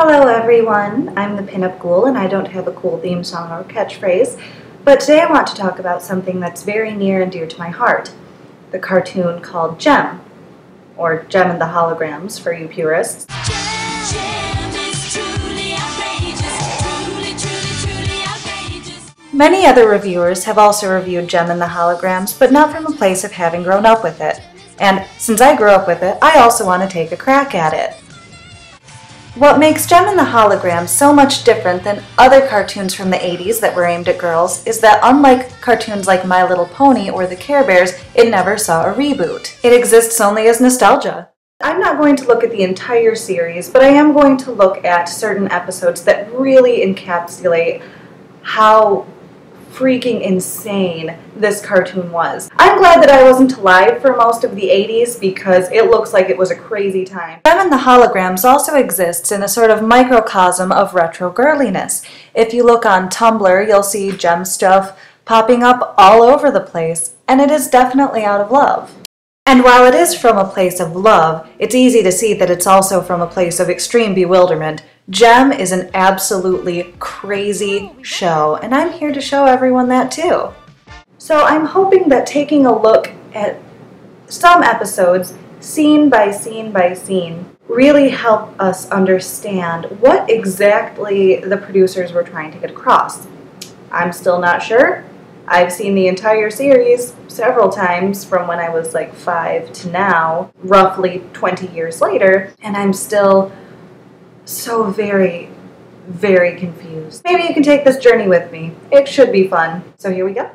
Hello everyone, I'm the Pinup Ghoul and I don't have a cool theme song or catchphrase, but today I want to talk about something that's very near and dear to my heart, the cartoon called Jem, or Jem and the Holograms for you purists. Many other reviewers have also reviewed Jem and the Holograms, but not from a place of having grown up with it. And since I grew up with it, I also want to take a crack at it. What makes Jem and the Holograms so much different than other cartoons from the 80s that were aimed at girls is that unlike cartoons like My Little Pony or the Care Bears, it never saw a reboot. It exists only as nostalgia. I'm not going to look at the entire series, but I am going to look at certain episodes that really encapsulate how freaking insane this cartoon was. I'm glad that I wasn't alive for most of the 80s because it looks like it was a crazy time. Jem and the Holograms also exists in a sort of microcosm of retro girliness. If you look on Tumblr, you'll see Jem stuff popping up all over the place, and it is definitely out of love. And while it is from a place of love, it's easy to see that it's also from a place of extreme bewilderment. Jem is an absolutely crazy show, and I'm here to show everyone that too. So I'm hoping that taking a look at some episodes, scene by scene by scene, really help us understand what exactly the producers were trying to get across. I'm still not sure. I've seen the entire series several times from when I was like 5 to now, roughly 20 years later, and I'm still so very, very confused. Maybe you can take this journey with me. It should be fun. So here we go.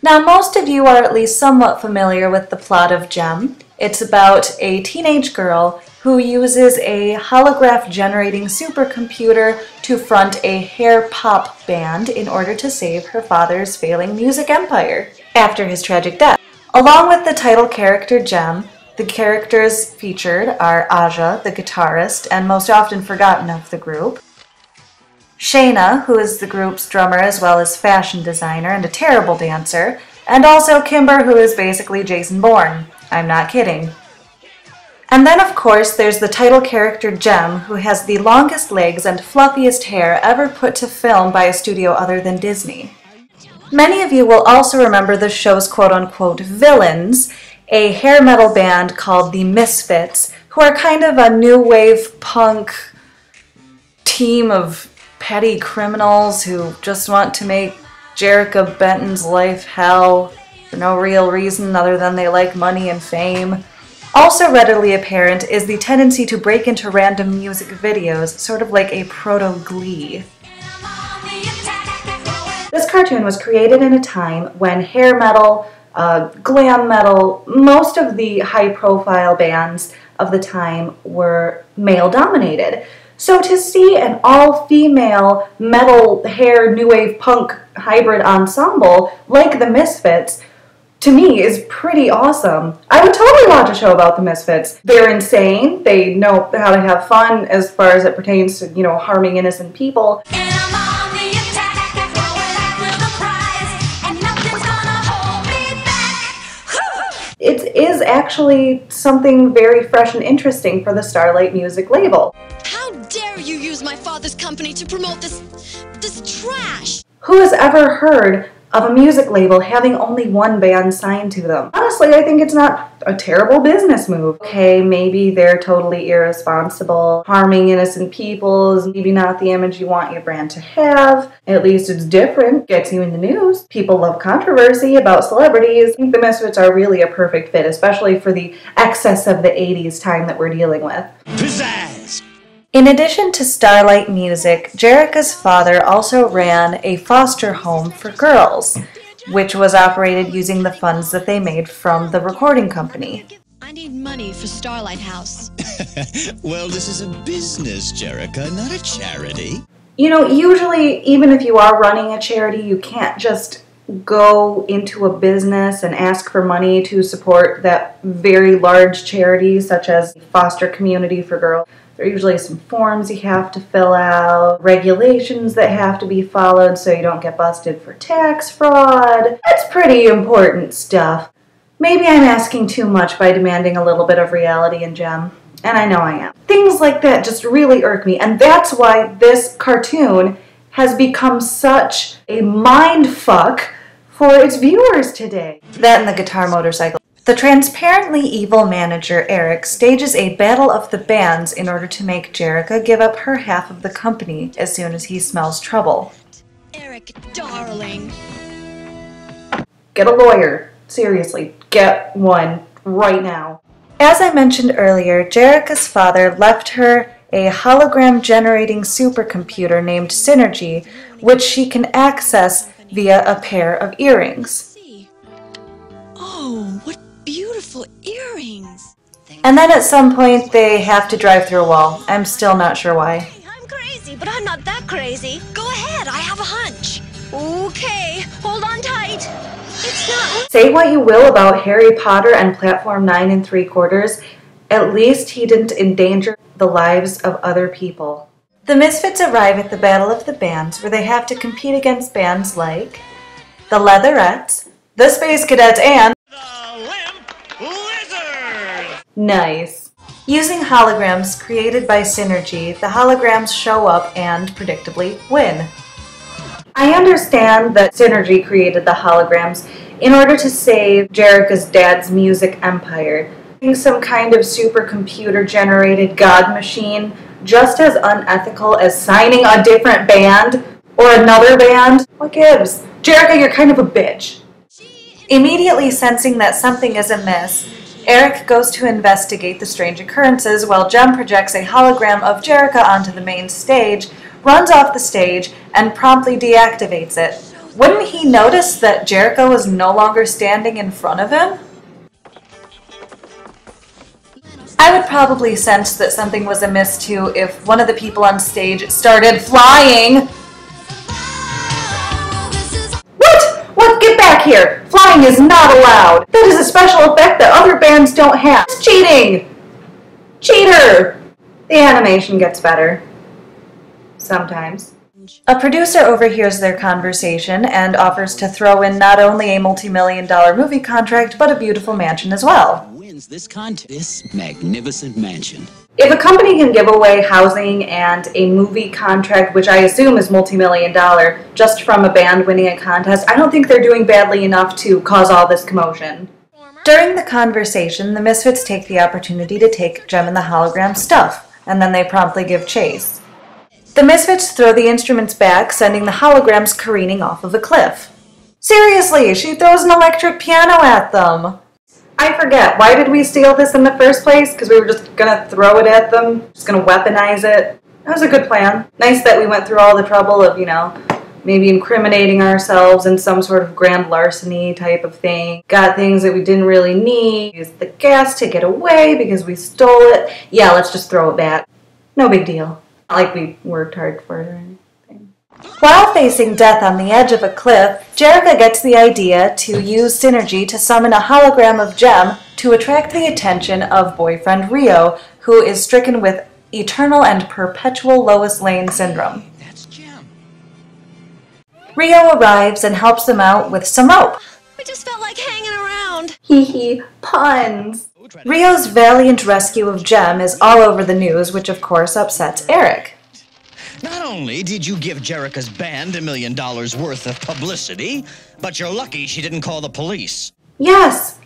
Now, most of you are at least somewhat familiar with the plot of Jem. It's about a teenage girl who uses a holograph-generating supercomputer to front a hair pop band in order to save her father's failing music empire after his tragic death. Along with the title character Jem, the characters featured are Aja, the guitarist, and most often forgotten of the group, Shayna, who is the group's drummer as well as fashion designer and a terrible dancer, and also Kimber, who is basically Jason Bourne. I'm not kidding. And then, of course, there's the title character Jem, who has the longest legs and fluffiest hair ever put to film by a studio other than Disney. Many of you will also remember the show's quote-unquote villains, a hair metal band called the Misfits, who are kind of a new wave punk team of petty criminals who just want to make Jerrica Benton's life hell for no real reason other than they like money and fame. Also readily apparent is the tendency to break into random music videos, sort of like a proto-Glee. This cartoon was created in a time when hair metal, glam metal, most of the high-profile bands of the time were male-dominated. So to see an all-female metal hair new wave punk hybrid ensemble like the Misfits, to me, is pretty awesome. I would totally watch a show about the Misfits. They're insane. They know how to have fun as far as it pertains to, you know, harming innocent people. It is actually something very fresh and interesting for the Starlight Music label. How dare you use my father's company to promote this trash? Who has ever heard of a music label having only one band signed to them? Honestly, I think it's not a terrible business move. Okay, maybe they're totally irresponsible. Harming innocent people is maybe not the image you want your brand to have. At least it's different, gets you in the news. People love controversy about celebrities. I think the Misfits are really a perfect fit, especially for the excess of the 80s time that we're dealing with. Pizzazz! In addition to Starlight Music, Jerrica's father also ran a foster home for girls, which was operated using the funds that they made from the recording company. I need money for Starlight House. Well, this is a business, Jerrica, not a charity. You know, usually, even if you are running a charity, you can't just go into a business and ask for money to support that very large charity, such as Foster Community for Girls. There are usually some forms you have to fill out, regulations that have to be followed so you don't get busted for tax fraud. That's pretty important stuff. Maybe I'm asking too much by demanding a little bit of reality in Jem. And I know I am. Things like that just really irk me, and that's why this cartoon has become such a mind fuck for its viewers today. That and the guitar motorcycle. The transparently evil manager, Eric, stages a battle of the bands in order to make Jerrica give up her half of the company as soon as he smells trouble. Eric, darling. Get a lawyer. Seriously, get one right now. As I mentioned earlier, Jerrica's father left her a hologram-generating supercomputer named Synergy, which she can access via a pair of earrings. Oh, what beautiful earrings. And then at some point they have to drive through a wall. I'm still not sure why. Hey, I'm crazy, but I'm not that crazy. Go ahead, I have a hunch. Okay, hold on tight. It's not... Say what you will about Harry Potter and Platform 9 3/4, at least he didn't endanger the lives of other people. The Misfits arrive at the Battle of the Bands, where they have to compete against bands like the Leatherettes, the Space Cadets, and The Limp Lizard! nice. Using holograms created by Synergy, the holograms show up and, predictably, win. I understand that Synergy created the holograms in order to save Jerrica's dad's music empire. Being some kind of supercomputer-generated god machine just as unethical as signing a different band or another band. What gives? Jerrica, you're kind of a bitch. Immediately sensing that something is amiss, Eric goes to investigate the strange occurrences while Jem projects a hologram of Jerrica onto the main stage, runs off the stage, and promptly deactivates it. Wouldn't he notice that Jerrica was no longer standing in front of him? I would probably sense that something was amiss too if one of the people on stage started flying. What? Get back here! Flying is not allowed! That is a special effect that other bands don't have. It's cheating! Cheater! The animation gets better. Sometimes. A producer overhears their conversation and offers to throw in not only a multi-million-dollar movie contract, but a beautiful mansion as well. Wins this contest, this magnificent mansion. If a company can give away housing and a movie contract, which I assume is multi-million-dollar, just from a band winning a contest, I don't think they're doing badly enough to cause all this commotion. During the conversation, the Misfits take the opportunity to take Jem and the Hologram stuff, and then they promptly give chase. The Misfits throw the instruments back, sending the holograms careening off of a cliff. Seriously, she throws an electric piano at them! I forget, why did we steal this in the first place? Because we were just gonna throw it at them? Just gonna weaponize it? That was a good plan. Nice that we went through all the trouble of, maybe incriminating ourselves in some sort of grand larceny type of thing. Got things that we didn't really need. Used the gas to get away because we stole it. Yeah, let's just throw it back. No big deal. Not like we worked hard for it or anything. While facing death on the edge of a cliff, Jerrica gets the idea to use Synergy to summon a hologram of Jem to attract the attention of boyfriend Rio, who is stricken with eternal and perpetual Lois Lane syndrome. That's Jem. Rio arrives and helps them out with some rope. We just felt like hanging around. Hee hee, puns. Rio's valiant rescue of Jem is all over the news, which of course upsets Eric. Not only did you give Jerrica's band $1 million worth of publicity, but you're lucky she didn't call the police. Yes,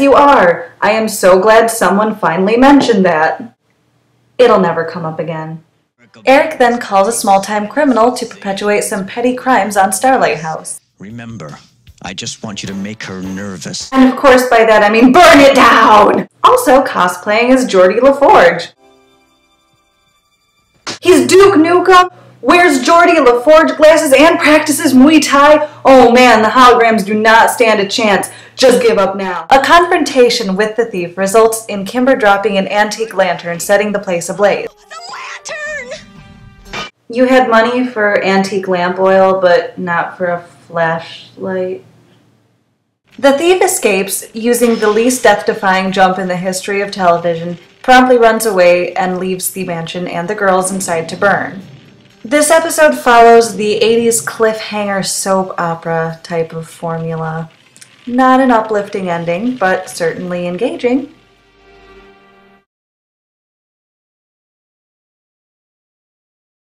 you are. I am so glad someone finally mentioned that. It'll never come up again. Eric then calls a small-time criminal to perpetuate some petty crimes on Starlight House. Remember, I just want you to make her nervous. And of course by that I mean burn it down! Also cosplaying as Geordie LaForge. He's Duke Nukem, wears Geordie LaForge glasses, and practices Muay Thai. Oh man, the holograms do not stand a chance. Just give up now. A confrontation with the thief results in Kimber dropping an antique lantern, setting the place ablaze. The lantern! You had money for antique lamp oil, but not for a flashlight. The thief escapes, using the least death-defying jump in the history of television, promptly runs away and leaves the mansion and the girls inside to burn. This episode follows the 80s cliffhanger soap opera type of formula. Not an uplifting ending, but certainly engaging.